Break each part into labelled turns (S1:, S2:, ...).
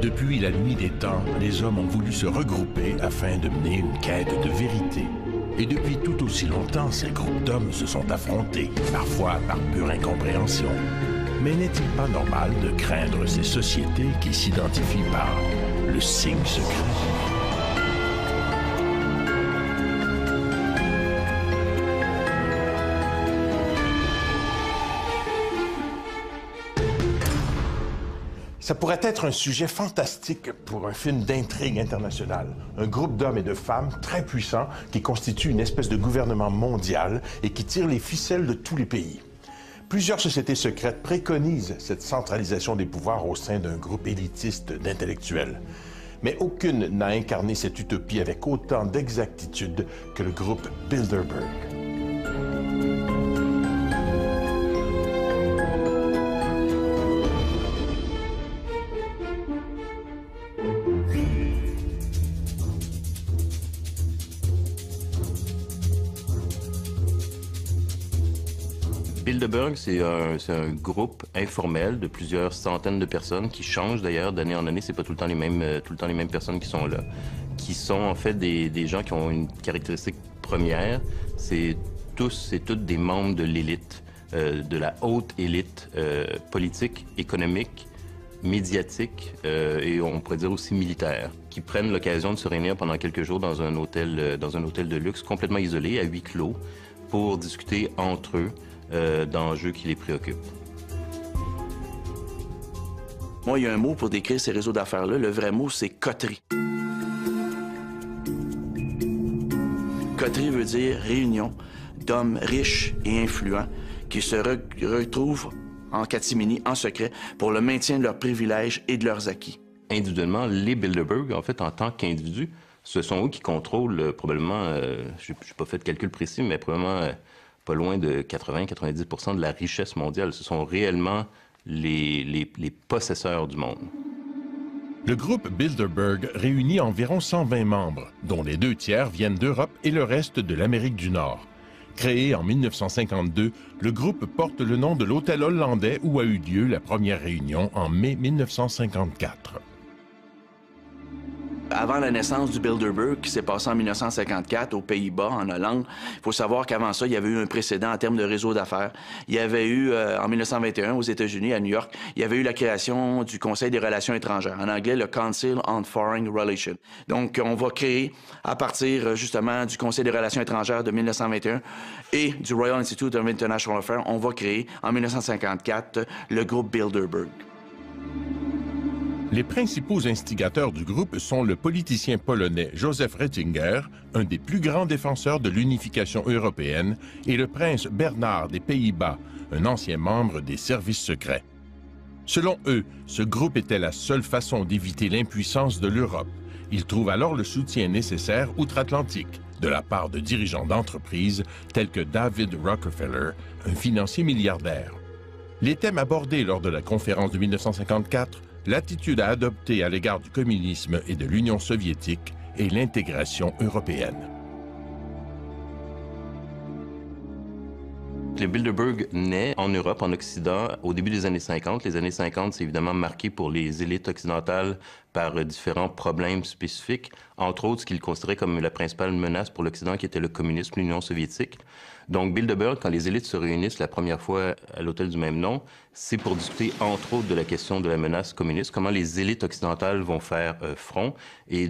S1: Depuis la nuit des temps, les hommes ont voulu se regrouper afin de mener une quête de vérité. Et depuis tout aussi longtemps, ces groupes d'hommes se sont affrontés, parfois par pure incompréhension. Mais n'est-il pas normal de craindre ces sociétés qui s'identifient par le signe secret? Ça pourrait être un sujet fantastique pour un film d'intrigue internationale. Un groupe d'hommes et de femmes très puissants qui constituent une espèce de gouvernement mondial et qui tire les ficelles de tous les pays. Plusieurs sociétés secrètes préconisent cette centralisation des pouvoirs au sein d'un groupe élitiste d'intellectuels. Mais aucune n'a incarné cette utopie avec autant d'exactitude que le groupe Bilderberg.
S2: Bilderberg, c'est un groupe informel de plusieurs centaines de personnes qui changent d'ailleurs d'année en année. C'est pas tout le temps les mêmes personnes qui sont là, qui sont en fait des gens qui ont une caractéristique première. C'est toutes des membres de l'élite, de la haute élite politique, économique, médiatique et on pourrait dire aussi militaire, qui prennent l'occasion de se réunir pendant quelques jours dans un hôtel de luxe complètement isolé, à huis clos, pour discuter entre eux d'enjeux qui les préoccupent.
S3: Moi, il y a un mot pour décrire ces réseaux d'affaires-là. Le vrai mot, c'est coterie. Coterie veut dire réunion d'hommes riches et influents qui se retrouvent en catimini, en secret, pour le maintien de leurs privilèges et de leurs acquis. Individuellement,
S2: Les Bilderberg, en fait, en tant qu'individus, ce sont eux qui contrôlent probablement, je n'ai pas fait de calcul précis, mais probablement pas loin de 80-90% de la richesse mondiale. Ce sont réellement les possesseurs du monde.
S1: Le groupe Bilderberg réunit environ 120 membres, dont les 2/3 viennent d'Europe et le reste de l'Amérique du Nord. Créé en 1952, le groupe porte le nom de l'hôtel hollandais où a eu lieu la première réunion en mai 1954.
S3: Avant la naissance du Bilderberg, qui s'est passé en 1954 aux Pays-Bas, en Hollande, il faut savoir qu'avant ça, il y avait eu un précédent en termes de réseau d'affaires. Il y avait eu, en 1921, aux États-Unis, à New York, il y avait eu la création du Conseil des relations étrangères, en anglais, le Council on Foreign Relations. Donc, on va créer, à partir, justement, du Conseil des relations étrangères de 1921 et du Royal Institute of International Affairs, on va créer, en 1954, le groupe Bilderberg.
S1: Les principaux instigateurs du groupe sont le politicien polonais Joseph Ratzinger, un des plus grands défenseurs de l'unification européenne, et le prince Bernard des Pays-Bas, un ancien membre des services secrets. Selon eux, ce groupe était la seule façon d'éviter l'impuissance de l'Europe. Ils trouvent alors le soutien nécessaire outre-Atlantique, de la part de dirigeants d'entreprises tels que David Rockefeller, un financier milliardaire. Les thèmes abordés lors de la conférence de 1954, l'attitude à adopter à l'égard du communisme et de l'Union soviétique et l'intégration européenne.
S2: Le Bilderberg naît en Europe, en Occident, au début des années 50. Les années 50, c'est évidemment marqué pour les élites occidentales par différents problèmes spécifiques, entre autres ce qu'ils considéraient comme la principale menace pour l'Occident, qui était le communisme, l'Union soviétique. Donc Bilderberg, quand les élites se réunissent la première fois à l'hôtel du même nom, c'est pour discuter entre autres de la question de la menace communiste, comment les élites occidentales vont faire front, et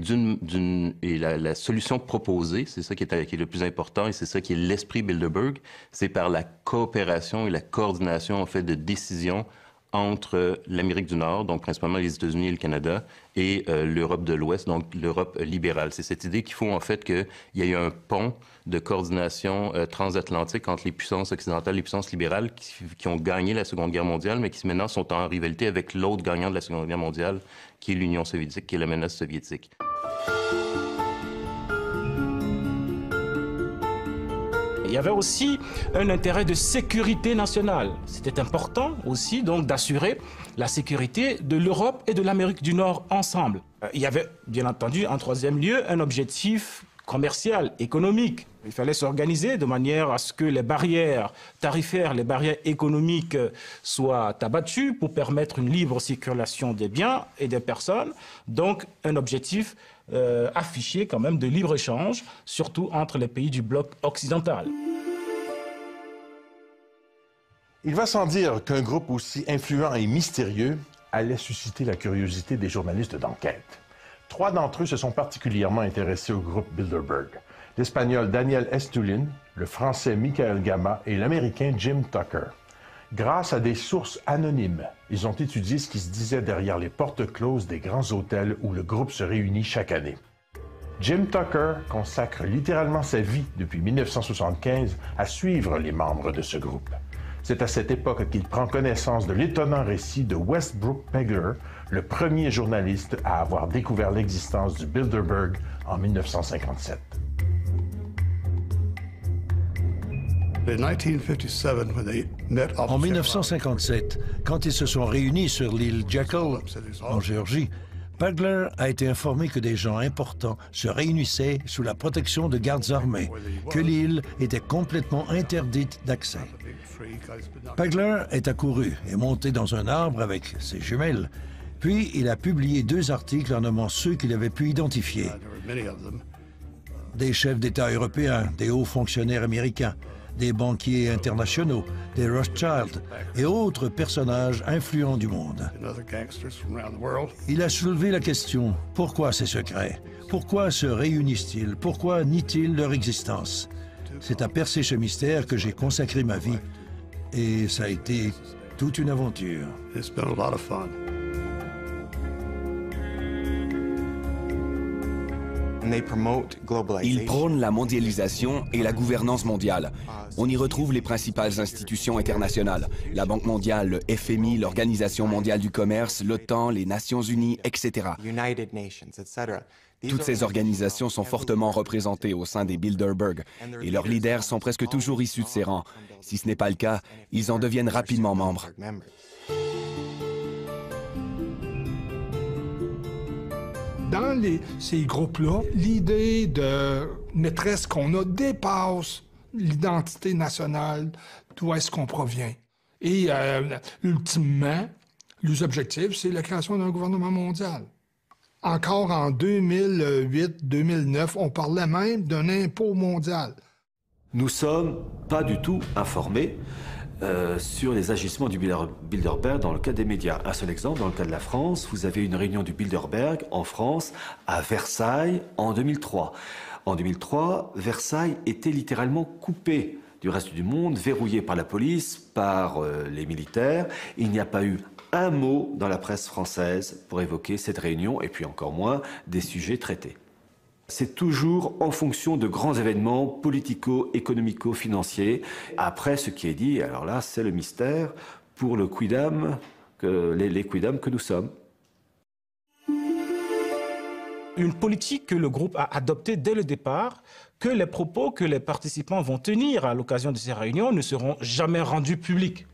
S2: la solution proposée, c'est ça qui est le plus important, et c'est ça qui est l'esprit Bilderberg, c'est par la coopération et la coordination en fait de décisions entre l'Amérique du Nord, donc principalement les États-Unis et le Canada, et l'Europe de l'Ouest, donc l'Europe libérale. C'est cette idée qu'il faut en fait qu'il y ait un pont de coordination transatlantique entre les puissances occidentales et les puissances libérales qui ont gagné la Seconde Guerre mondiale, mais qui maintenant sont en rivalité avec l'autre gagnant de la Seconde Guerre mondiale, qui est l'Union soviétique, qui est la menace soviétique.
S4: Il y avait aussi un intérêt de sécurité nationale. C'était important aussi donc d'assurer la sécurité de l'Europe et de l'Amérique du Nord ensemble. Il y avait bien entendu en troisième lieu un objectif commerciale, économique. Il fallait s'organiser de manière à ce que les barrières tarifaires, les barrières économiques soient abattues pour permettre une libre circulation des biens et des personnes. Donc un objectif affiché quand même de libre-échange, surtout entre les pays du bloc occidental.
S1: Il va sans dire qu'un groupe aussi influent et mystérieux allait susciter la curiosité des journalistes d'enquête. 3 d'entre eux se sont particulièrement intéressés au groupe Bilderberg. L'Espagnol Daniel Estulin, le Français Michael Gama et l'Américain Jim Tucker. Grâce à des sources anonymes, ils ont étudié ce qui se disait derrière les portes closes des grands hôtels où le groupe se réunit chaque année. Jim Tucker consacre littéralement sa vie depuis 1975 à suivre les membres de ce groupe. C'est à cette époque qu'il prend connaissance de l'étonnant récit de Westbrook Pegler, le premier journaliste à avoir découvert l'existence du Bilderberg en 1957.
S5: En 1957, quand ils se sont réunis sur l'île Jekyll, en Géorgie, Pegler a été informé que des gens importants se réunissaient sous la protection de gardes armés, que l'île était complètement interdite d'accès. Pegler est accouru et monté dans un arbre avec ses jumelles, puis il a publié 2 articles en nommant ceux qu'il avait pu identifier. Des chefs d'État européens, des hauts fonctionnaires américains, des banquiers internationaux, des Rothschild et autres personnages influents du monde. Il a soulevé la question, pourquoi ces secrets? Pourquoi se réunissent-ils? Pourquoi nient-ils leur existence? C'est à percer ce mystère que j'ai consacré ma vie et ça a été toute une aventure.
S6: Ils prônent la mondialisation et la gouvernance mondiale. On y retrouve les principales institutions internationales, la Banque mondiale, le FMI, l'Organisation mondiale du commerce, l'OTAN, les Nations unies, etc. Toutes ces organisations sont fortement représentées au sein des Bilderberg et leurs leaders sont presque toujours issus de ces rangs. Si ce n'est pas le cas, ils en deviennent rapidement membres.
S7: Dans ces groupes-là, l'idée de maîtresse qu'on a dépasse l'identité nationale, d'où est-ce qu'on provient. Et ultimement, les objectifs, c'est la création d'un gouvernement mondial. Encore en 2008-2009, on parlait même d'un impôt mondial.
S8: Nous ne sommes pas du tout informés sur les agissements du Bilderberg dans le cas des médias. Un seul exemple, dans le cas de la France, vous avez une réunion du Bilderberg en France, à Versailles, en 2003. En 2003, Versailles était littéralement coupé du reste du monde, verrouillé par la police, par les militaires. Il n'y a pas eu un mot dans la presse française pour évoquer cette réunion, et puis encore moins des sujets traités. C'est toujours en fonction de grands événements politico-économico-financiers. Après, ce qui est dit, alors là, c'est le mystère pour le quidam, les quidam que nous sommes.
S4: Une politique que le groupe a adoptée dès le départ, que les propos que les participants vont tenir à l'occasion de ces réunions ne seront jamais rendus publics.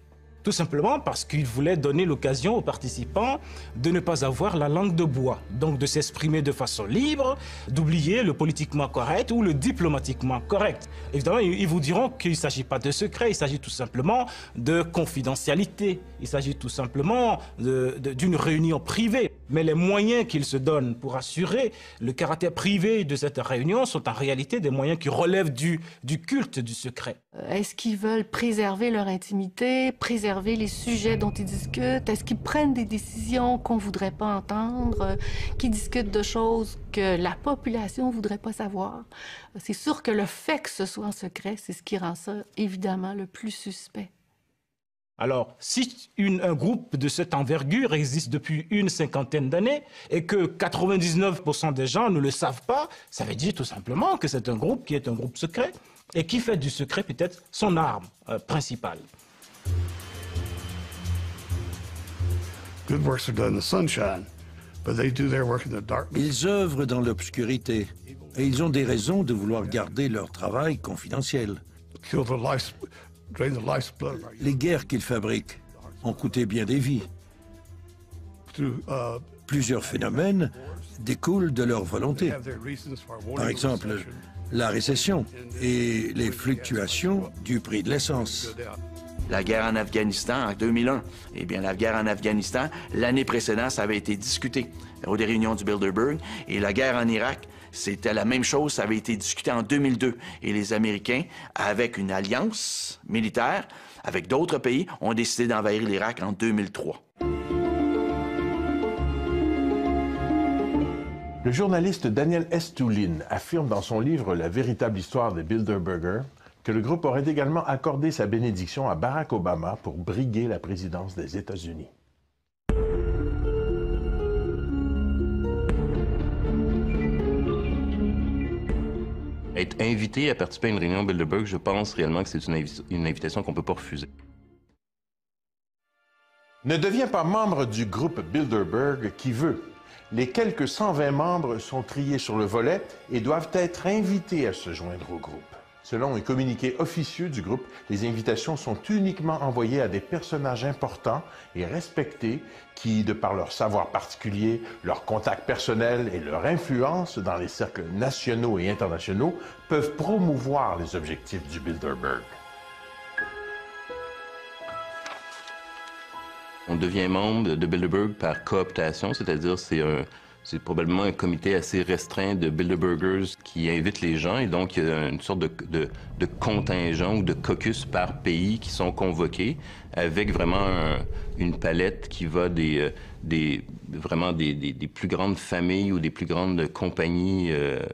S4: Tout simplement parce qu'il voulait donner l'occasion aux participants de ne pas avoir la langue de bois, donc de s'exprimer de façon libre, d'oublier le politiquement correct ou le diplomatiquement correct. Évidemment, ils vous diront qu'il ne s'agit pas de secret, il s'agit tout simplement de confidentialité, il s'agit tout simplement d'une réunion privée. Mais les moyens qu'ils se donnent pour assurer le caractère privé de cette réunion sont en réalité des moyens qui relèvent du culte du secret.
S9: Est-ce qu'ils veulent préserver leur intimité, préserver les sujets dont ils discutent? Est-ce qu'ils prennent des décisions qu'on ne voudrait pas entendre, qui discutent de choses que la population ne voudrait pas savoir? C'est sûr que le fait que ce soit en secret, c'est ce qui rend ça évidemment le plus suspect.
S4: Alors, si un groupe de cette envergure existe depuis une cinquantaine d'années et que 99% des gens ne le savent pas, ça veut dire tout simplement que c'est un groupe qui est un groupe secret et qui fait du secret peut-être son arme principale.
S5: Ils œuvrent dans l'obscurité et ils ont des raisons de vouloir garder leur travail confidentiel. Les guerres qu'ils fabriquent ont coûté bien des vies. Plusieurs phénomènes découlent de leur volonté. Par exemple, la récession et les fluctuations du prix de l'essence.
S3: La guerre en Afghanistan en 2001. Eh bien, la guerre en Afghanistan, l'année précédente, ça avait été discuté aux réunions du Bilderberg. Et la guerre en Irak, c'était la même chose, ça avait été discuté en 2002. Et les Américains, avec une alliance militaire, avec d'autres pays, ont décidé d'envahir l'Irak en 2003.
S1: Le journaliste Daniel Estulin affirme dans son livre « La véritable histoire des Bilderberger » que le groupe aurait également accordé sa bénédiction à Barack Obama pour briguer la présidence des États-Unis.
S2: Être invité à participer à une réunion Bilderberg, je pense réellement que c'est une invitation qu'on ne peut pas refuser.
S1: Ne deviens pas membre du groupe Bilderberg qui veut. Les quelques 120 membres sont triés sur le volet et doivent être invités à se joindre au groupe. Selon un communiqué officieux du groupe, les invitations sont uniquement envoyées à des personnages importants et respectés qui, de par leur savoir particulier, leurs contacts personnels et leur influence dans les cercles nationaux et internationaux, peuvent promouvoir les objectifs du Bilderberg.
S2: On devient membre de Bilderberg par cooptation, c'est-à-dire c'est probablement un comité assez restreint de Bilderbergers qui invite les gens, et donc il y a une sorte de contingent ou de caucus par pays qui sont convoqués, avec vraiment une palette qui va vraiment des plus grandes familles ou des plus grandes compagnies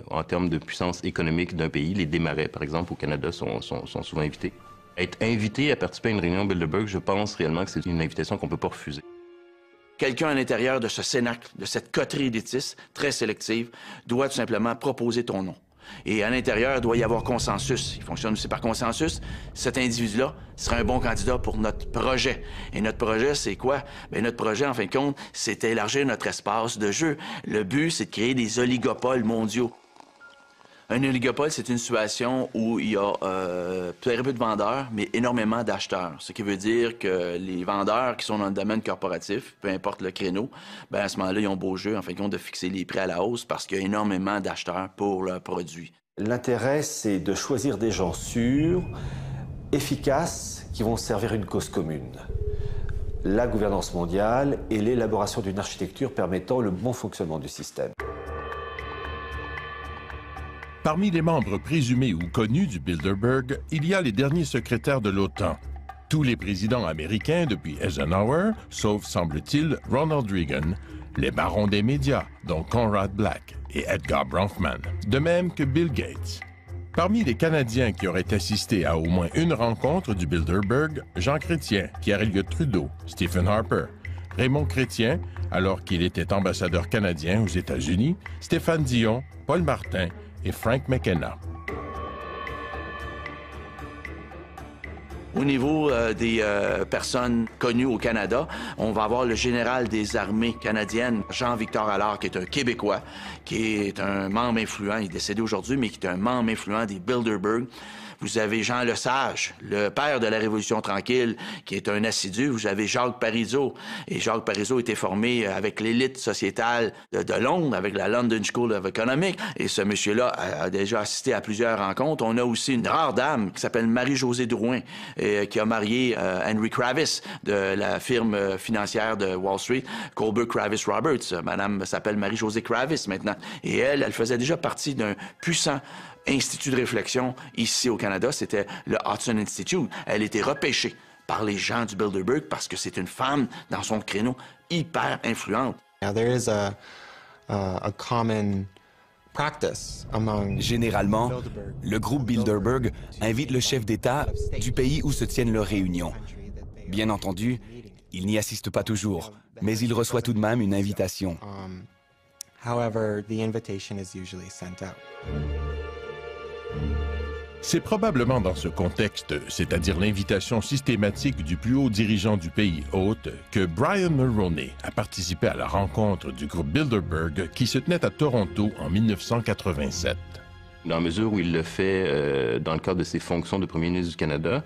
S2: en termes de puissance économique d'un pays. Les Desmarais, par exemple, au Canada, sont souvent invités. Être invité à participer à une réunion Bilderberg, je pense réellement que c'est une invitation qu'on ne peut pas refuser.
S3: Quelqu'un à l'intérieur de ce cénacle, de cette coterie élitistes très sélective, doit tout simplement proposer ton nom. Et à l'intérieur, il doit y avoir consensus. Il fonctionne aussi par consensus. Cet individu-là sera un bon candidat pour notre projet. Et notre projet, c'est quoi? Bien, notre projet, en fin de compte, c'est élargir notre espace de jeu. Le but, c'est de créer des oligopoles mondiaux. Un oligopole, c'est une situation où il y a très peu de vendeurs, mais énormément d'acheteurs. Ce qui veut dire que les vendeurs qui sont dans le domaine corporatif, peu importe le créneau, bien à ce moment-là, ils ont beau jeu, en fin de compte, de fixer les prix à la hausse parce qu'il y a énormément d'acheteurs pour leurs produits.
S8: L'intérêt, c'est de choisir des gens sûrs, efficaces, qui vont servir une cause commune. La gouvernance mondiale et l'élaboration d'une architecture permettant le bon fonctionnement du système.
S1: Parmi les membres présumés ou connus du Bilderberg, il y a les derniers secrétaires de l'OTAN. Tous les présidents américains depuis Eisenhower, sauf, semble-t-il, Ronald Reagan, les barons des médias, dont Conrad Black et Edgar Bronfman, de même que Bill Gates. Parmi les Canadiens qui auraient assisté à au moins une rencontre du Bilderberg, Jean Chrétien, Pierre Elliott Trudeau, Stephen Harper, Raymond Chrétien, alors qu'il était ambassadeur canadien aux États-Unis, Stéphane Dion, Paul Martin et Frank McKenna.
S3: Au niveau des personnes connues au Canada, on va avoir le général des armées canadiennes, Jean-Victor Allard, qui est un Québécois, qui est un membre influent, il est décédé aujourd'hui, mais qui est un membre influent des Bilderberg. Vous avez Jean Lesage, le père de la Révolution tranquille, qui est un assidu. Vous avez Jacques Parizeau. Et Jacques Parizeau était formé avec l'élite sociétale de Londres, avec la London School of Economics. Et ce monsieur-là a déjà assisté à plusieurs rencontres. On a aussi une rare dame qui s'appelle Marie-Josée Drouin, qui a marié Henry Kravis de la firme financière de Wall Street, Colbert Kravis Roberts. Madame s'appelle Marie-Josée Kravis maintenant. Et elle faisait déjà partie d'un puissant institut de réflexion ici au Canada, c'était le Hudson Institute. Elle était repêchée par les gens du Bilderberg parce que c'est une femme dans son créneau hyper influente.
S6: Généralement, le groupe Bilderberg invite le chef d'État du pays où se tiennent leurs réunions. Bien entendu, il n'y assiste pas toujours, mais il reçoit tout de même une invitation.
S1: C'est probablement dans ce contexte, c'est-à-dire l'invitation systématique du plus haut dirigeant du pays hôte, que Brian Mulroney a participé à la rencontre du groupe Bilderberg qui se tenait à Toronto en 1987.
S2: Dans la mesure où il le fait dans le cadre de ses fonctions de premier ministre du Canada,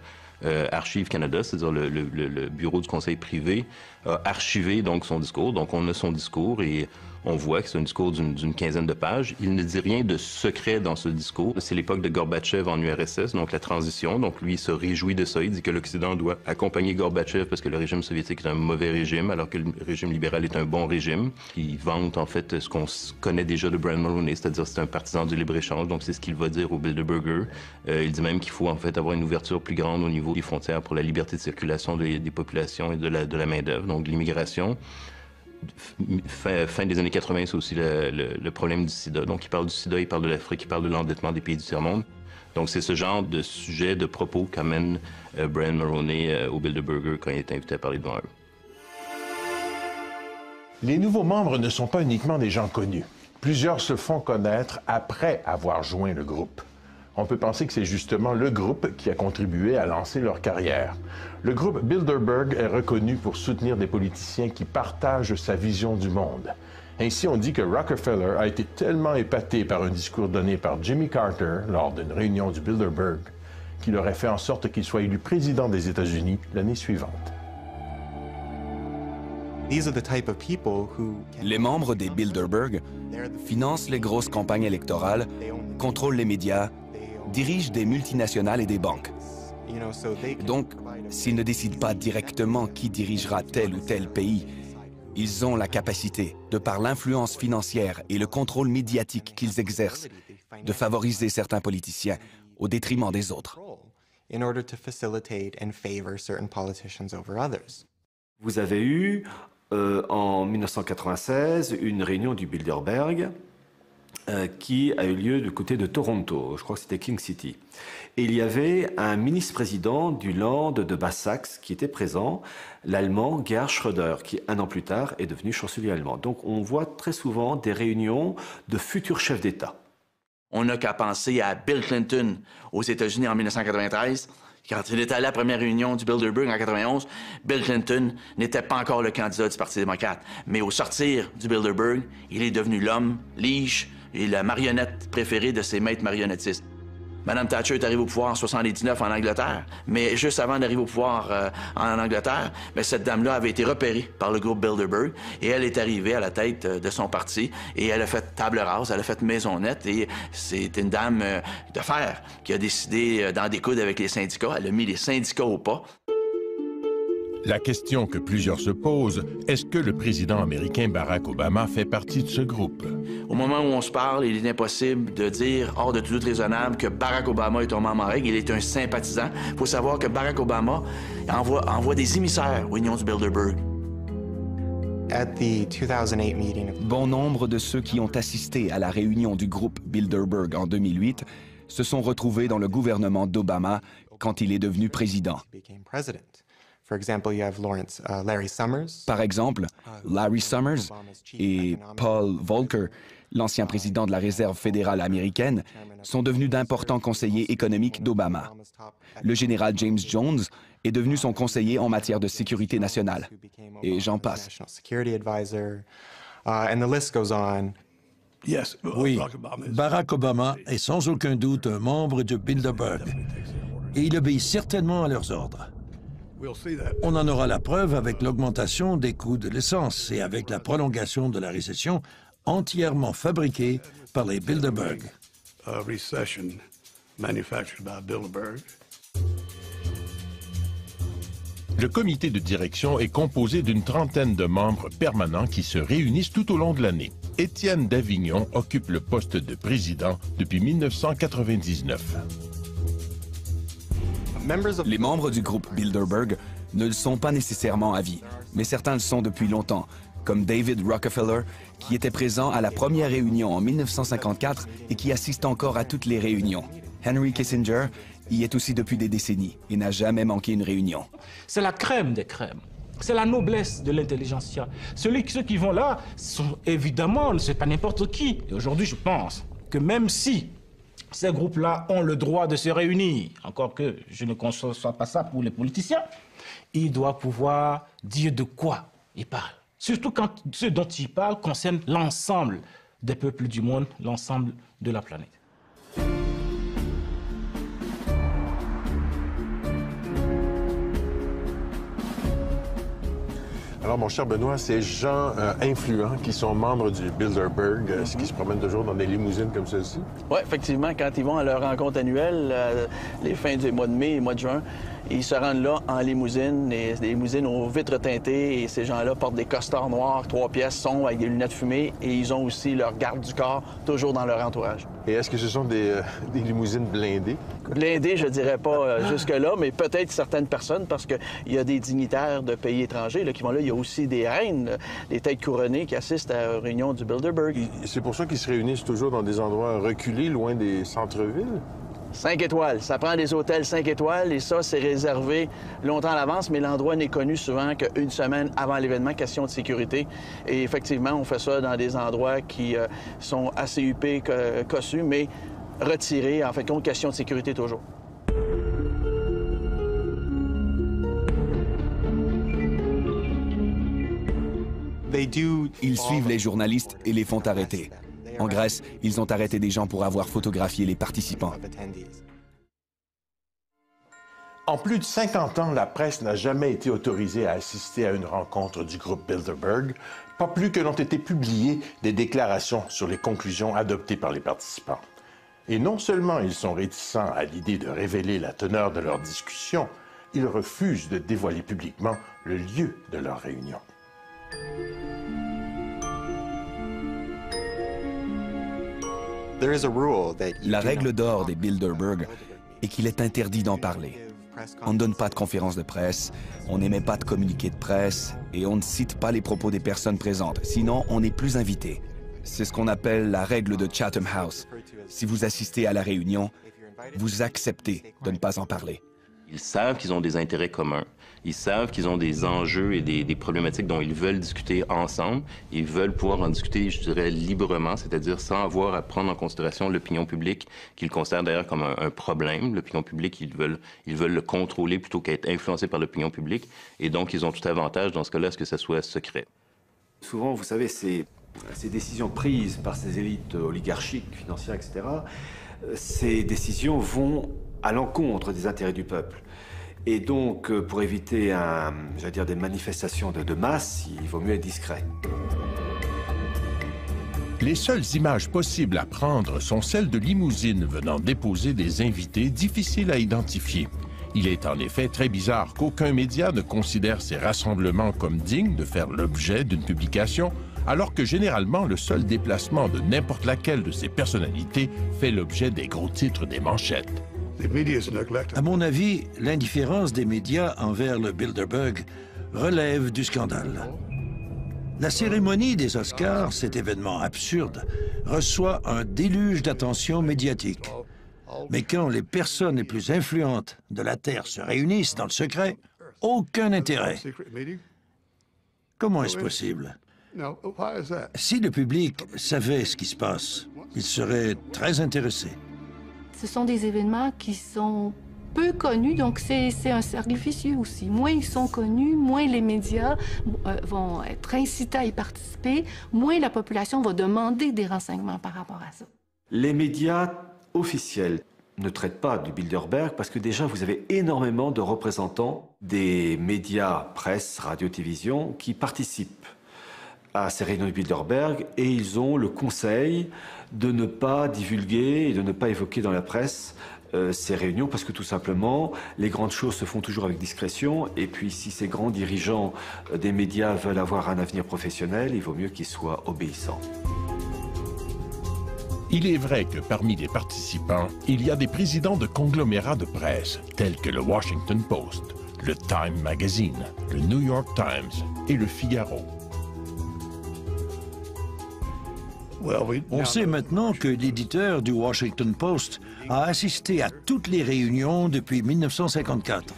S2: Archives Canada, c'est-à-dire le bureau du conseil privé, a archivé donc son discours. Donc on a son discours et on voit que c'est un discours d'une quinzaine de pages. Il ne dit rien de secret dans ce discours. C'est l'époque de Gorbatchev en URSS, donc la transition. Donc lui, il se réjouit de ça. Il dit que l'Occident doit accompagner Gorbatchev parce que le régime soviétique est un mauvais régime, alors que le régime libéral est un bon régime. Il vante en fait ce qu'on connaît déjà de Brian Mulroney, c'est-à-dire c'est un partisan du libre-échange. Donc c'est ce qu'il va dire au Bilderberger. Il dit même qu'il faut en fait avoir une ouverture plus grande au niveau des frontières pour la liberté de circulation des populations et de la main-d'œuvre, donc de l'immigration. Fin des années 80, c'est aussi le problème du sida. Donc, il parle du sida, il parle de l'Afrique, il parle de l'endettement des pays du tiers-monde. Donc, c'est ce genre de sujet, de propos qu'amène Brian Mulroney au Bilderberger quand il est invité à parler devant eux.
S1: Les nouveaux membres ne sont pas uniquement des gens connus. Plusieurs se font connaître après avoir joint le groupe. On peut penser que c'est justement le groupe qui a contribué à lancer leur carrière. Le groupe Bilderberg est reconnu pour soutenir des politiciens qui partagent sa vision du monde. Ainsi, on dit que Rockefeller a été tellement épaté par un discours donné par Jimmy Carter lors d'une réunion du Bilderberg qu'il aurait fait en sorte qu'il soit élu président des États-Unis l'année suivante.
S6: Les membres des Bilderberg financent les grosses campagnes électorales, contrôlent les médias, dirigent des multinationales et des banques. Donc, s'ils ne décident pas directement qui dirigera tel ou tel pays, ils ont la capacité, de par l'influence financière et le contrôle médiatique qu'ils exercent, de favoriser certains politiciens au détriment des autres.
S8: Vous avez eu, en 1996, une réunion du Bilderberg qui a eu lieu du côté de Toronto, je crois que c'était King City. Et il y avait un ministre-président du Land de Basse-Saxe qui était présent, l'Allemand Gerhard Schröder, qui un an plus tard est devenu chancelier allemand. Donc on voit très souvent des réunions de futurs chefs d'État.
S3: On n'a qu'à penser à Bill Clinton aux États-Unis en 1993. Quand il était allé à la première réunion du Bilderberg en 91, Bill Clinton n'était pas encore le candidat du Parti démocrate. Mais au sortir du Bilderberg, il est devenu l'homme, lige et la marionnette préférée de ses maîtres marionnettistes. Mme Thatcher est arrivée au pouvoir en 79 en Angleterre, mais juste avant d'arriver au pouvoir en Angleterre, cette dame-là avait été repérée par le groupe Bilderberg et elle est arrivée à la tête de son parti et elle a fait table rase, elle a fait maison nette et c'est une dame de fer qui a décidé d'en découdre avec les syndicats. Elle a mis les syndicats au pas.
S1: La question que plusieurs se posent, est-ce que le président américain Barack Obama fait partie de ce groupe?
S3: Au moment où on se parle, il est impossible de dire, hors de tout doute raisonnable, que Barack Obama est un membre en règle. Il est un sympathisant. Il faut savoir que Barack Obama envoie des émissaires aux réunions du Bilderberg.
S6: Bon nombre de ceux qui ont assisté à la réunion du groupe Bilderberg en 2008 se sont retrouvés dans le gouvernement d'Obama quand il est devenu président. Par exemple, Larry Summers et Paul Volcker, l'ancien président de la Réserve fédérale américaine, sont devenus d'importants conseillers économiques d'Obama. Le général James Jones est devenu son conseiller en matière de sécurité nationale. Et j'en passe.
S5: Oui, Barack Obama est sans aucun doute un membre de Bilderberg. Et il obéit certainement à leurs ordres. On en aura la preuve avec l'augmentation des coûts de l'essence et avec la prolongation de la récession entièrement fabriquée par les Bilderberg.
S1: Le comité de direction est composé d'une trentaine de membres permanents qui se réunissent tout au long de l'année. Étienne Davignon occupe le poste de président depuis 1999.
S6: Les membres du groupe Bilderberg ne le sont pas nécessairement à vie, mais certains le sont depuis longtemps, comme David Rockefeller, qui était présent à la première réunion en 1954 et qui assiste encore à toutes les réunions. Henry Kissinger y est aussi depuis des décennies et n'a jamais manqué une réunion.
S4: C'est la crème des crèmes. C'est la noblesse de l'intelligentsia. Ceux qui vont là sont évidemment, c'est pas n'importe qui. Et aujourd'hui, je pense que même si ces groupes-là ont le droit de se réunir, encore que je ne conçois pas ça pour les politiciens, ils doivent pouvoir dire de quoi ils parlent. Surtout quand ce dont ils parlent concerne l'ensemble des peuples du monde, l'ensemble de la planète.
S1: Alors Alors, mon cher Benoît, ces gens influents qui sont membres du Bilderberg, est-ce qu'ils se promènent toujours dans des limousines comme celle-ci?
S3: Oui, effectivement, quand ils vont à leur rencontre annuelle, les fins du mois de mai et mois de juin, ils se rendent là en limousine, des limousines aux vitres teintées, et ces gens-là portent des costards noirs, 3 pièces, sombres, avec des lunettes fumées, et ils ont aussi leur garde du corps, toujours dans leur entourage.
S1: Et est-ce que ce sont des limousines blindées?
S3: Blindées, je dirais pas jusque-là, mais peut-être certaines personnes, parce qu'il y a des dignitaires de pays étrangers là, qui vont là. Il y a aussi des reines, des têtes couronnées qui assistent à la réunion du Bilderberg.
S1: C'est pour ça qu'ils se réunissent toujours dans des endroits reculés, loin des centres-villes?
S3: 5 étoiles. Ça prend des hôtels 5 étoiles et ça, c'est réservé longtemps à l'avance, mais l'endroit n'est connu souvent qu'une semaine avant l'événement, question de sécurité. Et effectivement, on fait ça dans des endroits qui sont assez huppés, cossus, mais retirés, en fait, compte, question de sécurité toujours.
S6: Ils suivent les journalistes et les font arrêter. En Grèce, ils ont arrêté des gens pour avoir photographié les participants.
S1: En plus de 50 ans, la presse n'a jamais été autorisée à assister à une rencontre du groupe Bilderberg, pas plus que n'ont été publiées des déclarations sur les conclusions adoptées par les participants. Et non seulement ils sont réticents à l'idée de révéler la teneur de leur discussion, ils refusent de dévoiler publiquement le lieu de leur réunion.
S6: La règle d'or des Bilderberg est qu'il est interdit d'en parler. On ne donne pas de conférences de presse, on n'émet pas de communiqués de presse et on ne cite pas les propos des personnes présentes, sinon on n'est plus invité. C'est ce qu'on appelle la règle de Chatham House. Si vous assistez à la réunion, vous acceptez de ne pas en parler.
S2: Ils savent qu'ils ont des intérêts communs. Ils savent qu'ils ont des enjeux et des problématiques dont ils veulent discuter ensemble. Ils veulent pouvoir en discuter, je dirais, librement, c'est-à-dire sans avoir à prendre en considération l'opinion publique, qu'ils considèrent d'ailleurs comme un problème. L'opinion publique, ils veulent le contrôler plutôt qu'être influencés par l'opinion publique. Et donc, ils ont tout avantage, dans ce cas-là, à ce que ça soit secret.
S8: Souvent, vous savez, ces décisions prises par ces élites oligarchiques, financières, etc., ces décisions vont à l'encontre des intérêts du peuple. Et donc, pour éviter des manifestations de masse, il vaut mieux être discret.
S1: Les seules images possibles à prendre sont celles de limousines venant déposer des invités difficiles à identifier. Il est en effet très bizarre qu'aucun média ne considère ces rassemblements comme dignes de faire l'objet d'une publication, alors que généralement le seul déplacement de n'importe laquelle de ces personnalités fait l'objet des gros titres des manchettes.
S5: À mon avis, l'indifférence des médias envers le Bilderberg relève du scandale. La cérémonie des Oscars, cet événement absurde, reçoit un déluge d'attention médiatique. Mais quand les personnes les plus influentes de la Terre se réunissent dans le secret, aucun intérêt. Comment est-ce possible? Si le public savait ce qui se passe, il serait très intéressé.
S9: Ce sont des événements qui sont peu connus, donc c'est un cercle vicieux aussi. Moins ils sont connus, moins les médias vont être incités à y participer, moins la population va demander des renseignements par rapport à ça.
S8: Les médias officiels ne traitent pas du Bilderberg parce que déjà vous avez énormément de représentants des médias, presse, radio, télévision, qui participent à ces réunions du Bilderberg et ils ont le conseil de ne pas divulguer et de ne pas évoquer dans la presse ces réunions parce que tout simplement, les grandes choses se font toujours avec discrétion et puis si ces grands dirigeants des médias veulent avoir un avenir professionnel, il vaut mieux qu'ils soient obéissants.
S1: Il est vrai que parmi les participants, il y a des présidents de conglomérats de presse, tels que le Washington Post, le Time Magazine, le New York Times et le Figaro.
S5: On sait maintenant que l'éditeur du Washington Post a assisté à toutes les réunions depuis 1954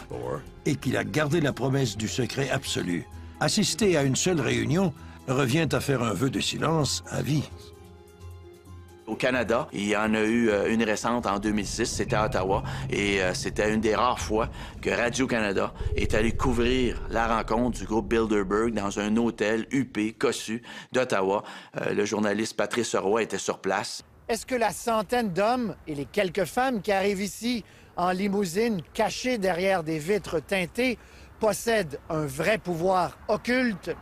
S5: et qu'il a gardé la promesse du secret absolu. Assister à une seule réunion revient à faire un vœu de silence à vie.
S3: Au Canada, il y en a eu une récente en 2006, c'était à Ottawa, et c'était une des rares fois que Radio-Canada est allé couvrir la rencontre du groupe Bilderberg dans un hôtel huppé, cossu d'Ottawa. Le journaliste Patrice Roy était sur place.
S10: Est-ce que la centaine d'hommes et les quelques femmes qui arrivent ici en limousine, cachées derrière des vitres teintées, possèdent un vrai pouvoir occulte?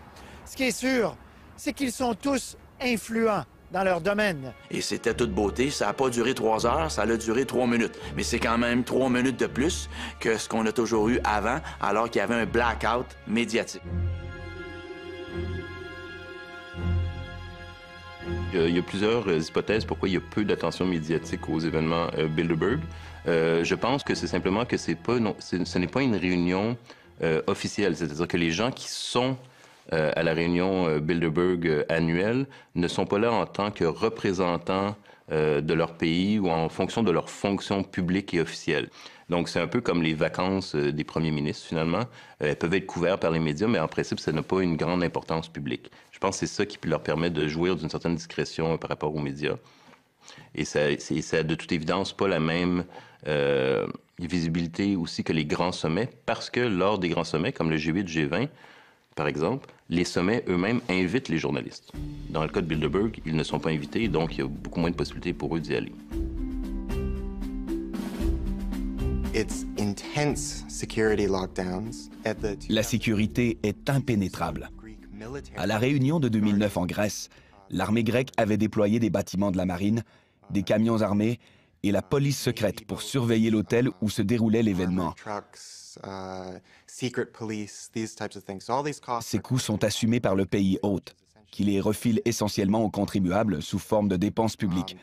S10: Ce qui est sûr, c'est qu'ils sont tous influents dans leur domaine.
S3: Et c'était toute beauté. Ça n'a pas duré 3 heures, ça a duré 3 minutes. Mais c'est quand même 3 minutes de plus que ce qu'on a toujours eu avant, alors qu'il y avait un blackout médiatique.
S2: Il y a plusieurs hypothèses pourquoi il y a peu d'attention médiatique aux événements Bilderberg. Je pense que c'est simplement que ce n'est pas une réunion officielle. C'est-à-dire que les gens qui sont à la réunion Bilderberg annuelle ne sont pas là en tant que représentants de leur pays ou en fonction de leur fonction publique et officielle. Donc, c'est un peu comme les vacances des premiers ministres, finalement. Elles peuvent être couvertes par les médias, mais en principe, ça n'a pas une grande importance publique. Je pense que c'est ça qui leur permet de jouir d'une certaine discrétion par rapport aux médias. Et ça a de toute évidence pas la même visibilité aussi que les grands sommets, parce que lors des grands sommets, comme le G8, G20, par exemple, les sommets eux-mêmes invitent les journalistes. Dans le cas de Bilderberg, ils ne sont pas invités, donc il y a beaucoup moins de possibilités pour eux d'y aller.
S6: La sécurité est impénétrable. À la réunion de 2009 en Grèce, l'armée grecque avait déployé des bâtiments de la marine, des camions armés et la police secrète pour surveiller l'hôtel où se déroulait l'événement. Ces coûts sont assumés par le pays hôte, qui les refile essentiellement aux contribuables sous forme de dépenses publiques.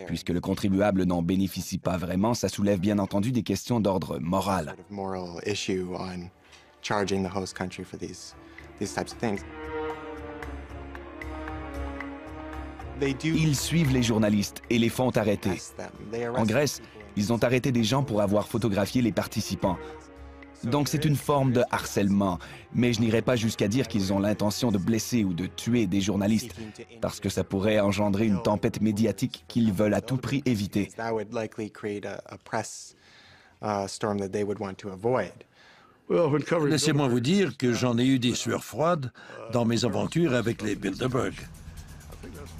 S6: Puisque le contribuable n'en bénéficie pas vraiment, ça soulève bien entendu des questions d'ordre moral. Ils suivent les journalistes et les font arrêter. En Grèce, ils ont arrêté des gens pour avoir photographié les participants. Donc c'est une forme de harcèlement, mais je n'irai pas jusqu'à dire qu'ils ont l'intention de blesser ou de tuer des journalistes, parce que ça pourrait engendrer une tempête médiatique qu'ils veulent à tout prix éviter.
S5: Laissez-moi vous dire que j'en ai eu des sueurs froides dans mes aventures avec les Bilderberg.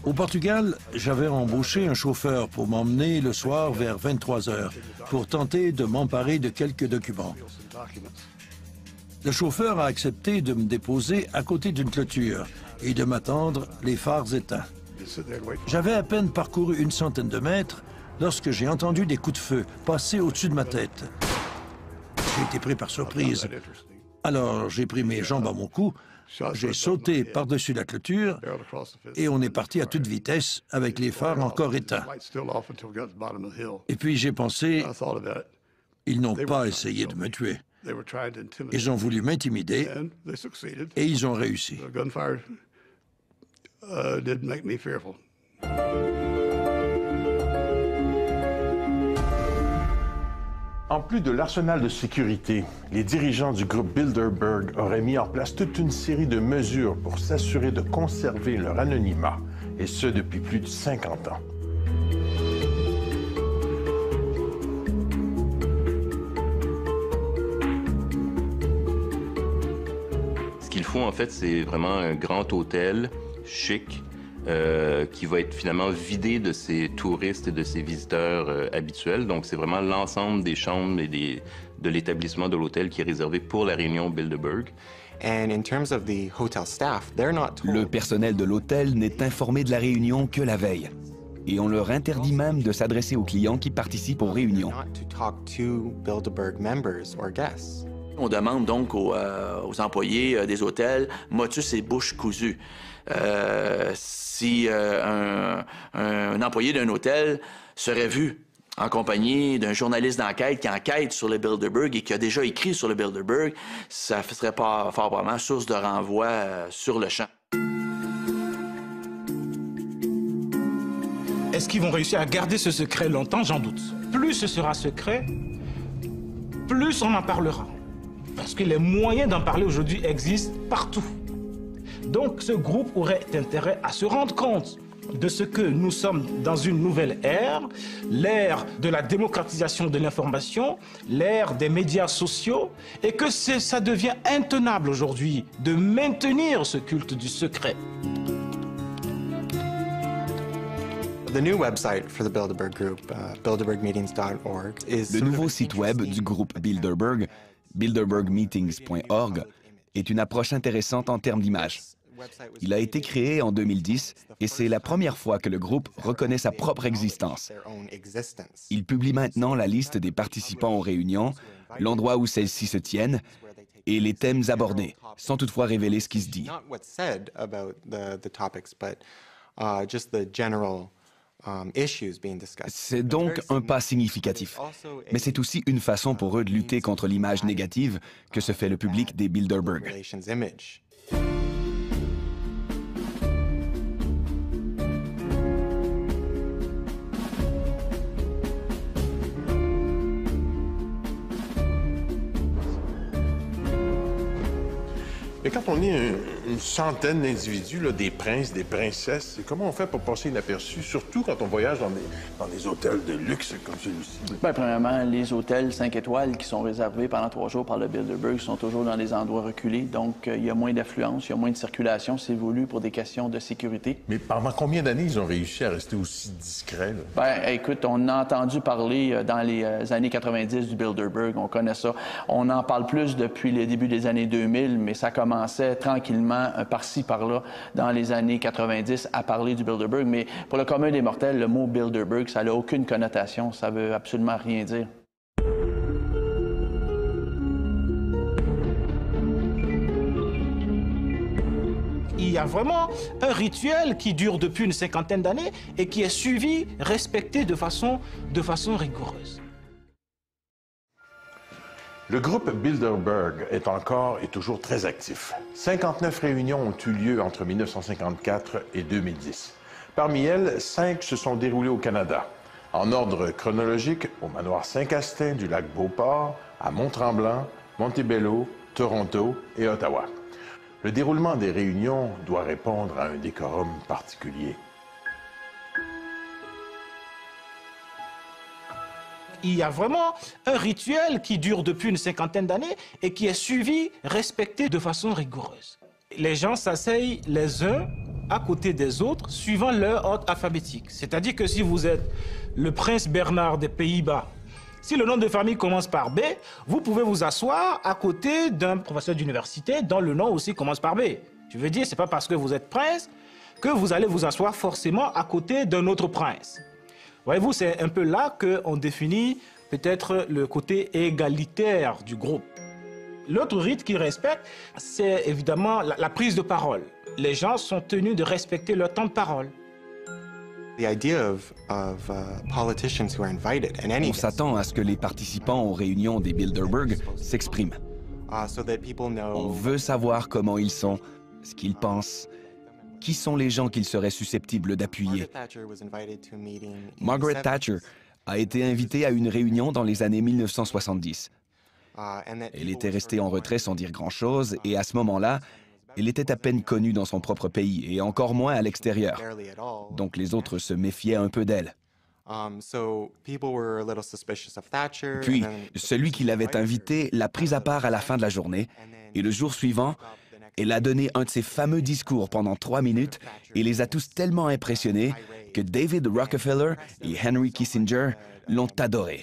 S5: Au Portugal, j'avais embauché un chauffeur pour m'emmener le soir vers 23 heures pour tenter de m'emparer de quelques documents. Le chauffeur a accepté de me déposer à côté d'une clôture et de m'attendre les phares éteints. J'avais à peine parcouru une centaine de mètres lorsque j'ai entendu des coups de feu passer au-dessus de ma tête. J'ai été pris par surprise. Alors j'ai pris mes jambes à mon cou, j'ai sauté par-dessus la clôture et on est parti à toute vitesse avec les phares encore éteints. Et puis j'ai pensé, ils n'ont pas essayé de me tuer. Ils ont voulu m'intimider et ils ont réussi.
S1: En plus de l'arsenal de sécurité, les dirigeants du groupe Bilderberg auraient mis en place toute une série de mesures pour s'assurer de conserver leur anonymat, et ce depuis plus de 50 ans.
S2: Ce qu'il faut, en fait, c'est vraiment un grand hôtel chic, qui va être finalement vidé de ses touristes et de ses visiteurs habituels. Donc, c'est vraiment l'ensemble des chambres et de l'établissement de l'hôtel qui est réservé pour la réunion Bilderberg.
S6: Le personnel de l'hôtel n'est informé de la réunion que la veille. Et on leur interdit même de s'adresser aux clients qui participent aux réunions.
S3: On demande donc aux employés des hôtels motus et bouche cousue. Si un employé d'un hôtel serait vu en compagnie d'un journaliste d'enquête qui enquête sur le Bilderberg et qui a déjà écrit sur le Bilderberg, ça serait pas fort probablement source de renvoi sur le champ.
S4: Est-ce qu'ils vont réussir à garder ce secret longtemps? J'en doute. Plus ce sera secret, plus on en parlera. Parce que les moyens d'en parler aujourd'hui existent partout. Donc ce groupe aurait intérêt à se rendre compte de ce que nous sommes dans une nouvelle ère, l'ère de la démocratisation de l'information, l'ère des médias sociaux, et que ça devient intenable aujourd'hui de maintenir ce culte du secret.
S6: Le nouveau site web du groupe Bilderberg, bilderbergmeetings.org, est une approche intéressante en termes d'image. Il a été créé en 2010 et c'est la première fois que le groupe reconnaît sa propre existence. Il publie maintenant la liste des participants aux réunions, l'endroit où celles-ci se tiennent et les thèmes abordés, sans toutefois révéler ce qui se dit. C'est donc un pas significatif, mais c'est aussi une façon pour eux de lutter contre l'image négative que se fait le public des Bilderberg.
S1: Mais quand on est une centaine d'individus, des princes, des princesses, comment on fait pour passer inaperçu, surtout quand on voyage dans des hôtels de luxe comme celui-ci?
S3: Bien, premièrement, les hôtels 5 étoiles qui sont réservés pendant 3 jours par le Bilderberg sont toujours dans des endroits reculés, donc il y a moins d'affluence, il y a moins de circulation, c'est voulu pour des questions de sécurité.
S1: Mais pendant combien d'années ils ont réussi à rester aussi discrets?
S3: Bien, écoute, on a entendu parler dans les années 90 du Bilderberg, on connaît ça. On en parle plus depuis le début des années 2000, mais ça commençait tranquillement, par-ci, par-là, dans les années 90, à parler du Bilderberg. Mais pour le commun des mortels, le mot Bilderberg, ça n'a aucune connotation, ça veut absolument rien dire.
S4: Il y a vraiment un rituel qui dure depuis une cinquantaine d'années et qui est suivi, respecté de façon rigoureuse.
S1: Le groupe Bilderberg est encore et toujours très actif. 59 réunions ont eu lieu entre 1954 et 2010. Parmi elles, 5 se sont déroulées au Canada. En ordre chronologique, au manoir Saint-Castin du lac Beauport, à Mont-Tremblant, Montebello, Toronto et Ottawa. Le déroulement des réunions doit répondre à un décorum particulier.
S4: Il y a vraiment un rituel qui dure depuis une cinquantaine d'années et qui est suivi, respecté de façon rigoureuse. Les gens s'asseyent les uns à côté des autres suivant leur ordre alphabétique. C'est-à-dire que si vous êtes le prince Bernard des Pays-Bas, si le nom de famille commence par B, vous pouvez vous asseoir à côté d'un professeur d'université dont le nom aussi commence par B. Je veux dire, c'est pas parce que vous êtes prince que vous allez vous asseoir forcément à côté d'un autre prince. Voyez-vous, c'est un peu là qu'on définit peut-être le côté égalitaire du groupe. L'autre rite qu'ils respectent, c'est évidemment la prise de parole. Les gens sont tenus de respecter leur temps de parole.
S6: On s'attend à ce que les participants aux réunions des Bilderberg s'expriment. On veut savoir comment ils sont, ce qu'ils pensent, qui sont les gens qu'ils seraient susceptibles d'appuyer. Margaret Thatcher a été invitée à une réunion dans les années 1970. Elle était restée en retrait sans dire grand-chose et à ce moment-là, elle était à peine connue dans son propre pays et encore moins à l'extérieur. Donc les autres se méfiaient un peu d'elle. Puis, celui qui l'avait invitée l'a prise à part à la fin de la journée et le jour suivant, elle a donné un de ses fameux discours pendant 3 minutes et les a tous tellement impressionnés que David Rockefeller et Henry Kissinger l'ont adorée.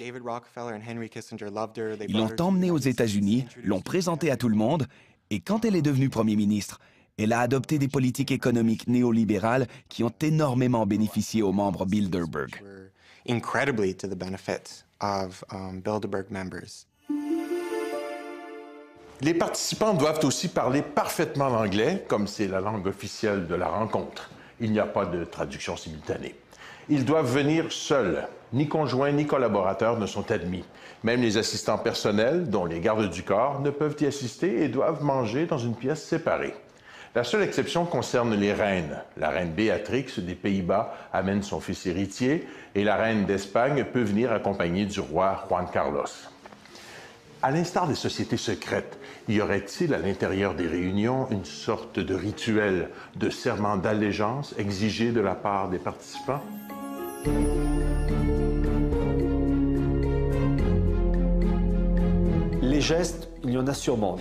S6: Ils l'ont emmenée aux États-Unis, l'ont présentée à tout le monde et quand elle est devenue Premier ministre, elle a adopté des politiques économiques néolibérales qui ont énormément bénéficié aux membres Bilderberg.
S1: Les participants doivent aussi parler parfaitement l'anglais, comme c'est la langue officielle de la rencontre. Il n'y a pas de traduction simultanée. Ils doivent venir seuls. Ni conjoints ni collaborateurs ne sont admis. Même les assistants personnels, dont les gardes du corps, ne peuvent y assister et doivent manger dans une pièce séparée. La seule exception concerne les reines. La reine Béatrix des Pays-Bas amène son fils héritier et la reine d'Espagne peut venir accompagnée du roi Juan Carlos. À l'instar des sociétés secrètes, y aurait-il à l'intérieur des réunions une sorte de rituel, de serment d'allégeance exigé de la part des participants?
S8: Les gestes, il y en a sûrement.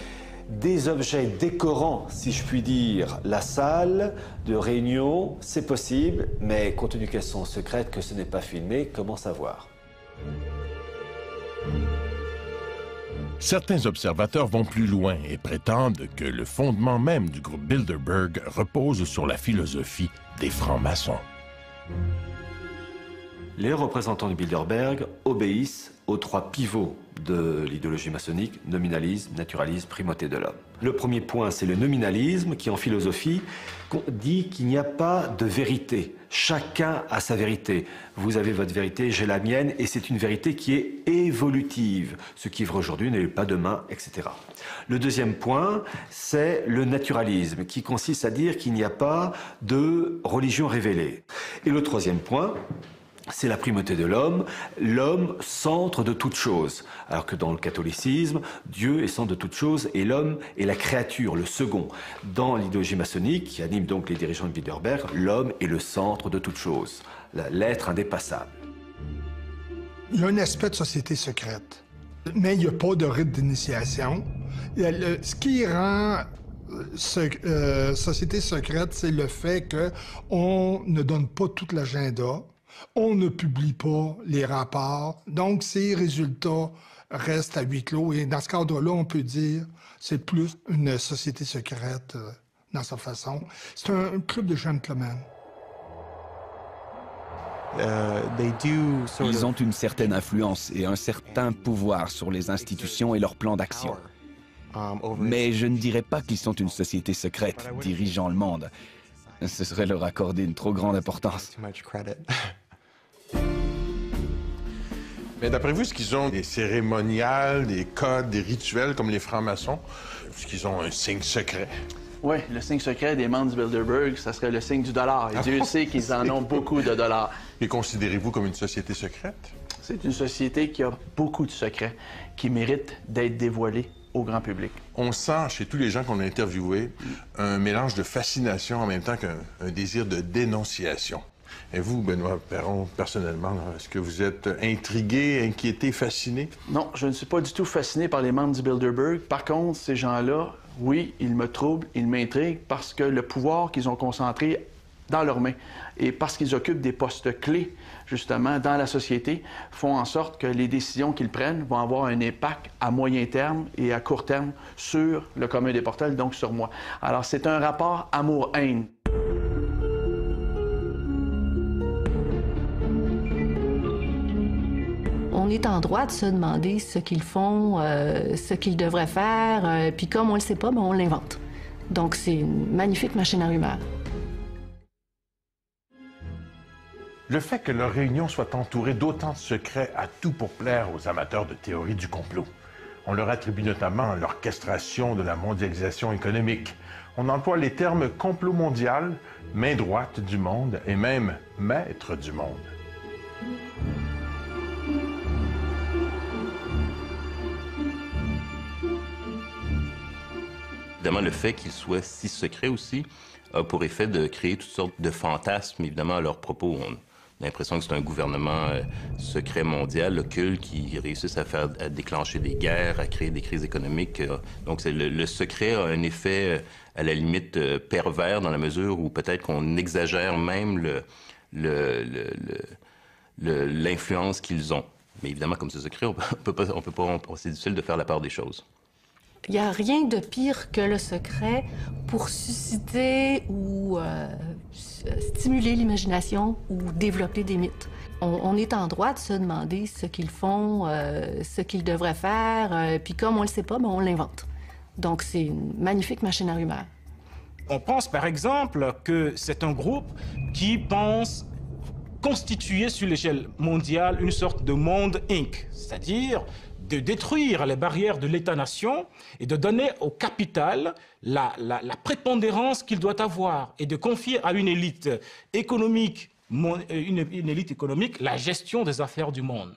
S8: Des objets décorant, si je puis dire, la salle de réunion, c'est possible, mais compte tenu qu'elles sont secrètes, que ce n'est pas filmé, comment savoir ?
S1: Certains observateurs vont plus loin et prétendent que le fondement même du groupe Bilderberg repose sur la philosophie des francs-maçons.
S8: Les représentants du Bilderberg obéissent aux 3 pivots de l'idéologie maçonnique: nominalisme, naturalisme, primauté de l'homme. Le premier point, c'est le nominalisme, qui en philosophie dit qu'il n'y a pas de vérité. Chacun a sa vérité. Vous avez votre vérité, j'ai la mienne, et c'est une vérité qui est évolutive. Ce qui est vrai aujourd'hui n'est pas demain, etc. Le deuxième point, c'est le naturalisme, qui consiste à dire qu'il n'y a pas de religion révélée. Et le troisième point, c'est la primauté de l'homme, centre de toute chose. Alors que dans le catholicisme, Dieu est centre de toute chose et l'homme est la créature, le second. Dans l'idéologie maçonnique, qui anime donc les dirigeants de Bilderberg, l'homme est le centre de toute chose, l'être indépassable.
S7: Il y a un aspect de société secrète, mais il n'y a pas de rite d'initiation. Ce qui rend société secrète, c'est le fait qu'on ne donne pas tout l'agenda. On ne publie pas les rapports, donc ces résultats restent à huis clos. Et dans ce cadre-là, on peut dire que c'est plus une société secrète dans sa façon. C'est un club de gentlemen.
S6: Ils ont une certaine influence et un certain pouvoir sur les institutions et leurs plans d'action. Mais je ne dirais pas qu'ils sont une société secrète dirigeant le monde. Ce serait leur accorder une trop grande importance.
S1: Mais d'après vous, est-ce qu'ils ont des cérémoniales, des codes, des rituels comme les francs-maçons? Est-ce qu'ils ont un signe secret?
S3: Oui, le signe secret des membres du Bilderberg, ça serait le signe du dollar. Et Dieu sait qu'ils en ont beaucoup de dollars.
S1: Et considérez-vous comme une société secrète?
S3: C'est une société qui a beaucoup de secrets, qui méritent d'être dévoilés au grand public.
S1: On sent chez tous les gens qu'on a interviewés un mélange de fascination en même temps qu'un désir de dénonciation. Et vous, Benoît Perron, personnellement, est-ce que vous êtes intrigué, inquiété, fasciné?
S3: Non, je ne suis pas du tout fasciné par les membres du Bilderberg. Par contre, ces gens-là, oui, ils me troublent, ils m'intriguent parce que le pouvoir qu'ils ont concentré dans leurs mains et parce qu'ils occupent des postes clés, justement, dans la société, font en sorte que les décisions qu'ils prennent vont avoir un impact à moyen terme et à court terme sur le commun des mortels, donc sur moi. Alors, c'est un rapport amour-haine.
S9: On est en droit de se demander ce qu'ils font, ce qu'ils devraient faire, puis comme on le sait pas, ben on l'invente. Donc c'est une magnifique machine à rumeurs.
S1: Le fait que leur réunion soit entourée d'autant de secrets a tout pour plaire aux amateurs de théorie du complot. On leur attribue notamment l'orchestration de la mondialisation économique. On emploie les termes complot mondial, main droite du monde et même maître du monde.
S2: Évidemment, le fait qu'ils soient si secrets aussi a pour effet de créer toutes sortes de fantasmes, évidemment, à leur propos. On a l'impression que c'est un gouvernement secret mondial, occulte, qui réussisse à déclencher des guerres, à créer des crises économiques. Donc, le secret a un effet, à la limite, pervers, dans la mesure où peut-être qu'on exagère même l'influence qu'ils ont. Mais évidemment, comme c'est secret, c'est difficile de faire la part des choses.
S9: Il n'y a rien de pire que le secret pour susciter ou stimuler l'imagination ou développer des mythes. On est en droit de se demander ce qu'ils font, ce qu'ils devraient faire, puis comme on le sait pas, ben on l'invente. Donc c'est une magnifique machine à rumeurs.
S4: On pense par exemple que c'est un groupe qui pense constituer sur l'échelle mondiale une sorte de monde Inc., c'est-à-dire de détruire les barrières de l'État-nation et de donner au capital la prépondérance qu'il doit avoir et de confier à une élite économique, une élite économique la gestion des affaires du monde.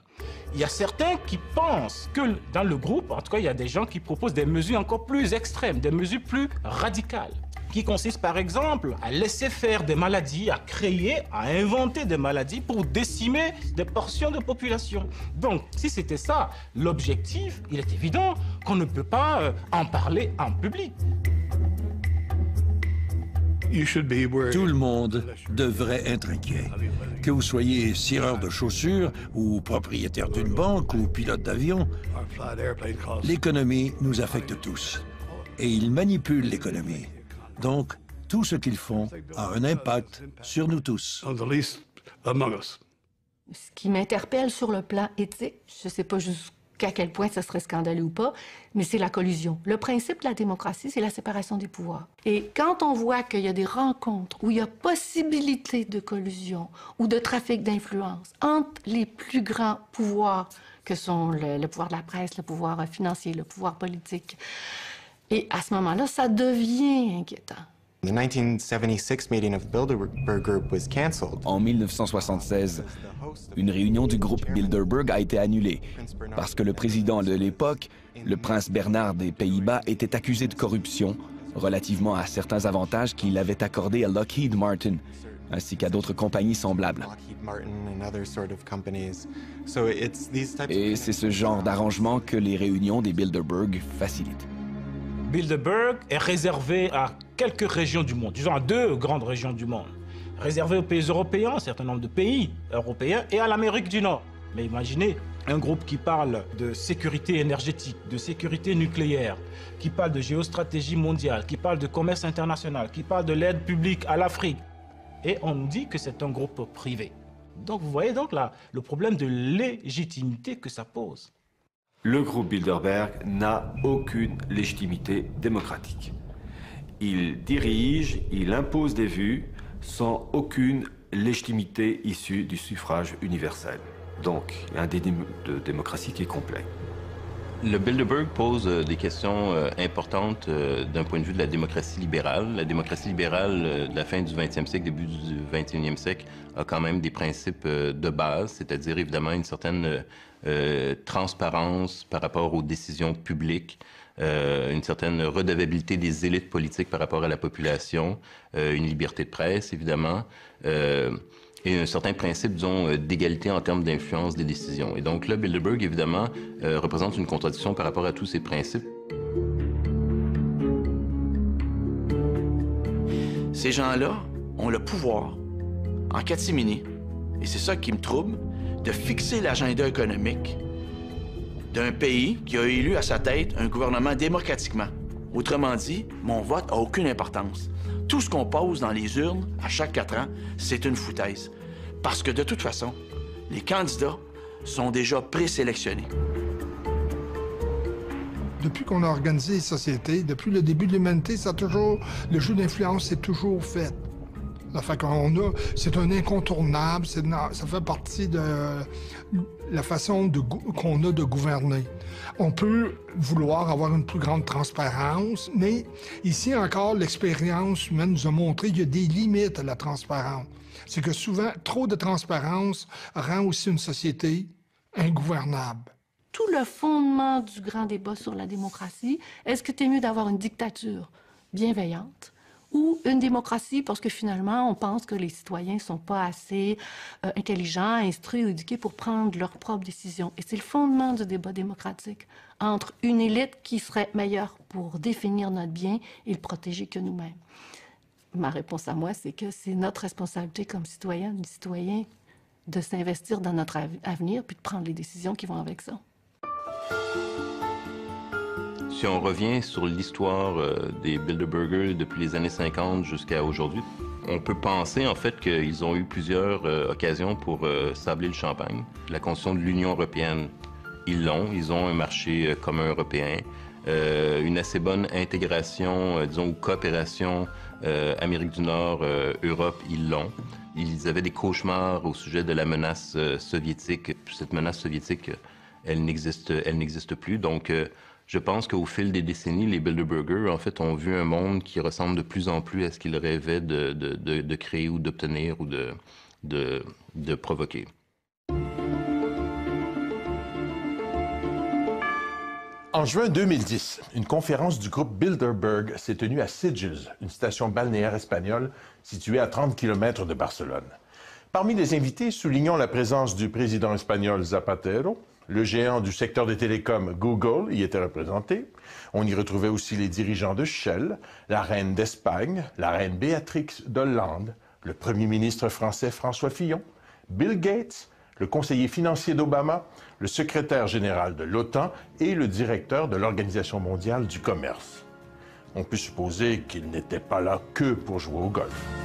S4: Il y a certains qui pensent que dans le groupe, en tout cas, il y a des gens qui proposent des mesures encore plus extrêmes, des mesures plus radicales, qui consiste par exemple à laisser faire des maladies, à créer, à inventer des maladies pour décimer des portions de population. Donc, si c'était ça l'objectif, il est évident qu'on ne peut pas en parler en public.
S5: Tout le monde devrait être inquiet. Que vous soyez cireur de chaussures ou propriétaire d'une banque ou pilote d'avion, l'économie nous affecte tous. Et ils manipulent l'économie. Donc, tout ce qu'ils font a un impact sur nous tous.
S9: Ce qui m'interpelle sur le plan éthique, je ne sais pas jusqu'à quel point ça serait scandaleux ou pas, mais c'est la collusion. Le principe de la démocratie, c'est la séparation des pouvoirs. Et quand on voit qu'il y a des rencontres où il y a possibilité de collusion ou de trafic d'influence entre les plus grands pouvoirs que sont le pouvoir de la presse, le pouvoir financier, le pouvoir politique, et à ce moment-là, ça devient inquiétant.
S6: En 1976, une réunion du groupe Bilderberg a été annulée parce que le président de l'époque, le prince Bernard des Pays-Bas, était accusé de corruption relativement à certains avantages qu'il avait accordés à Lockheed Martin, ainsi qu'à d'autres compagnies semblables. Et c'est ce genre d'arrangement que les réunions des Bilderberg facilitent.
S4: Bilderberg est réservé à quelques régions du monde, disons à 2 grandes régions du monde. Réservé aux pays européens, un certain nombre de pays européens, et à l'Amérique du Nord. Mais imaginez un groupe qui parle de sécurité énergétique, de sécurité nucléaire, qui parle de géostratégie mondiale, qui parle de commerce international, qui parle de l'aide publique à l'Afrique. Et on nous dit que c'est un groupe privé. Donc vous voyez donc là le problème de légitimité que ça pose.
S8: Le groupe Bilderberg n'a aucune légitimité démocratique. Il dirige, il impose des vues sans aucune légitimité issue du suffrage universel. Donc, il y a un déni de démocratie qui est complet.
S2: Le Bilderberg pose des questions importantes d'un point de vue de la démocratie libérale. La démocratie libérale de la fin du 20e siècle, début du 21e siècle, a quand même des principes de base, c'est-à-dire évidemment une certaine transparence par rapport aux décisions publiques, une certaine redevabilité des élites politiques par rapport à la population, une liberté de presse, évidemment, et un certain principe, disons, d'égalité en termes d'influence des décisions. Et donc là, Bilderberg, évidemment, représente une contradiction par rapport à tous ces principes.
S3: Ces gens-là ont le pouvoir, en catimini, et c'est ça qui me trouble, de fixer l'agenda économique d'un pays qui a élu à sa tête un gouvernement démocratiquement. Autrement dit, mon vote n'a aucune importance. Tout ce qu'on pose dans les urnes à chaque 4 ans, c'est une foutaise. Parce que de toute façon, les candidats sont déjà présélectionnés.
S7: Depuis qu'on a organisé les sociétés, depuis le début de l'humanité, le jeu d'influence s'est toujours fait. C'est un incontournable, ça fait partie de la façon qu'on a de gouverner. On peut vouloir avoir une plus grande transparence, mais ici encore, l'expérience humaine nous a montré qu'il y a des limites à la transparence. C'est que souvent, trop de transparence rend aussi une société ingouvernable.
S9: Tout le fondement du grand débat sur la démocratie, est-ce que c'est mieux d'avoir une dictature bienveillante ou une démocratie parce que finalement, on pense que les citoyens ne sont pas assez intelligents, instruits ou éduqués pour prendre leurs propres décisions. Et c'est le fondement du débat démocratique entre une élite qui serait meilleure pour définir notre bien et le protéger que nous-mêmes. Ma réponse à moi, c'est que c'est notre responsabilité comme citoyennes et citoyens de s'investir dans notre avenir puis de prendre les décisions qui vont avec ça.
S2: Si on revient sur l'histoire des Bilderbergers depuis les années 50 jusqu'à aujourd'hui, on peut penser en fait qu'ils ont eu plusieurs occasions pour sabler le champagne. La Constitution de l'Union européenne, ils l'ont. Ils ont un marché commun européen, une assez bonne intégration, disons, ou coopération Amérique du Nord, Europe, ils l'ont. Ils avaient des cauchemars au sujet de la menace soviétique. Cette menace soviétique, elle n'existe plus. Donc, je pense qu'au fil des décennies, les Bilderbergers, en fait, ont vu un monde qui ressemble de plus en plus à ce qu'ils rêvaient de créer ou d'obtenir ou de provoquer.
S1: En juin 2010, une conférence du groupe Bilderberg s'est tenue à Sitges, une station balnéaire espagnole située à 30 km de Barcelone. Parmi les invités, soulignons la présence du président espagnol Zapatero, Le géant du secteur des télécoms, Google, y était représenté. On y retrouvait aussi les dirigeants de Shell, la reine d'Espagne, la reine Béatrix d'Hollande, le premier ministre français François Fillon, Bill Gates, le conseiller financier d'Obama, le secrétaire général de l'OTAN et le directeur de l'Organisation mondiale du commerce. On peut supposer qu'ils n'étaient pas là que pour jouer au golf.